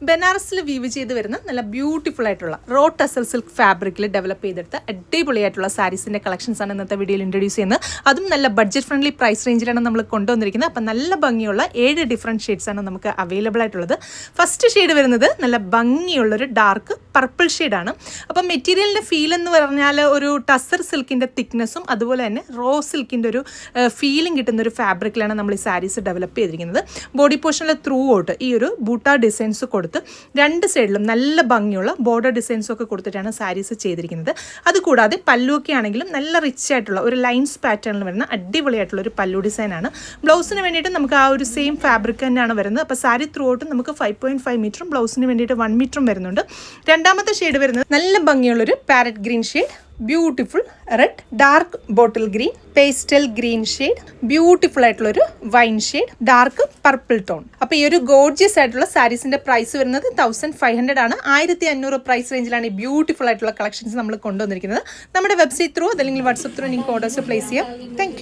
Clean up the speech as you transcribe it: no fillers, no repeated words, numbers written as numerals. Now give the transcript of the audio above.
ബനാറസിൽ we've ചെയ്ത് വരുന്ന നല്ല ബ്യൂട്ടിഫുൾ ആയിട്ടുള്ള റോ ടസൽ സിൽക്ക് ഫാബ്രിക്കിൽ ഡെവലപ്പ് ചെയ്തെടുത്ത അടിപൊളിയായിട്ടുള്ള സാരീസിൻ്റെ കളക്ഷൻസ് ആണ് ഇന്നത്തെ വീഡിയോയിൽ ഇൻട്രൊഡ്യൂസ് ചെയ്യുന്നത്. അതും നല്ല ബഡ്ജറ്റ് ഫ്രണ്ട്ലി പ്രൈസ് റേഞ്ചിലാണ് നമ്മൾ കൊണ്ടുവന്നിരിക്കുന്നത്. അപ്പം നല്ല ഭംഗിയുള്ള 7 ഡിഫറെൻറ്റ് ഷെയ്ഡ്സ് ആണ് നമുക്ക് അവൈലബിൾ ആയിട്ടുള്ളത്. ഫസ്റ്റ് ഷെയ്ഡ് വരുന്നത് നല്ല ഭംഗിയുള്ളൊരു ഡാർക്ക് പർപ്പിൾ ഷെയ്ഡാണ്. അപ്പം മെറ്റീരിയലിൻ്റെ ഫീൽ എന്ന് പറഞ്ഞാൽ ഒരു ടസർ സിൽക്കിൻ്റെ തിക്നെസ്സും അതുപോലെ തന്നെ റോ സിൽക്കിൻ്റെ ഒരു ഫീലിംഗ് കിട്ടുന്ന ഒരു ഫാബ്രിക്കിലാണ് നമ്മൾ ഈ സാരീസ് ഡെവലപ്പ് ചെയ്തിരിക്കുന്നത്. ബോഡി പോർഷനിൽ ത്രൂ ഔട്ട് ഈ ഒരു ബൂട്ട ഡിസൈൻസ് കൊടുത്ത് രണ്ട് സൈഡിലും നല്ല ഭംഗിയുള്ള ബോർഡർ ഡിസൈൻസും ഒക്കെ കൊടുത്തിട്ടാണ് സാരീസ് ചെയ്തിരിക്കുന്നത്. അതുകൂടാതെ പല്ലുവൊക്കെ ആണെങ്കിലും നല്ല റിച്ച് ആയിട്ടുള്ള ഒരു ലൈൻസ് പാറ്റേണിൽ വരുന്ന അടിപൊളിയായിട്ടുള്ള ഒരു പല്ലു ഡിസൈനാണ്. ബ്ലൗസിന് വേണ്ടിയിട്ട് നമുക്ക് ആ ഒരു സെയിം ഫാബ്രിക് തന്നെയാണ് വരുന്നത്. അപ്പോൾ സാരി ത്രൂ ഔട്ട് നമുക്ക് 5.5 മീറ്ററും ബ്ലൗസിന് വേണ്ടിയിട്ട് 1 മീറ്ററും വരുന്നുണ്ട്. രണ്ടാമത്തെ ഷെയ്ഡ് വരുന്നത് നല്ല ഭംഗിയുള്ളൊരു parrot green shade, beautiful red, dark bottle green, pastel green shade, beautiful ആയിട്ടുള്ളൊരു wine shade, dark purple tone. അപ്പോൾ ഈ ഒരു ഗോർജിയസ് ആയിട്ടുള്ള സാരീസിന്റെ പ്രൈസ് വരുന്നത് 1500 ആണ്. 1500 പ്രൈസ് റേഞ്ചിലാണ് ഈ ബ്യൂട്ടിഫുൾ ആയിട്ടുള്ള കളക്ഷൻസ് നമ്മൾ കൊണ്ടുവന്നിരിക്കുന്നത്. നമ്മുടെ വെബ്സൈറ്റ് ത്രൂ അല്ലെങ്കിൽ വാട്സ്ആപ്പ് ത്രൂ നിങ്ങൾക്ക് ഓർഡേഴ്സ് പ്ലേസ് ചെയ്യാം. താങ്ക്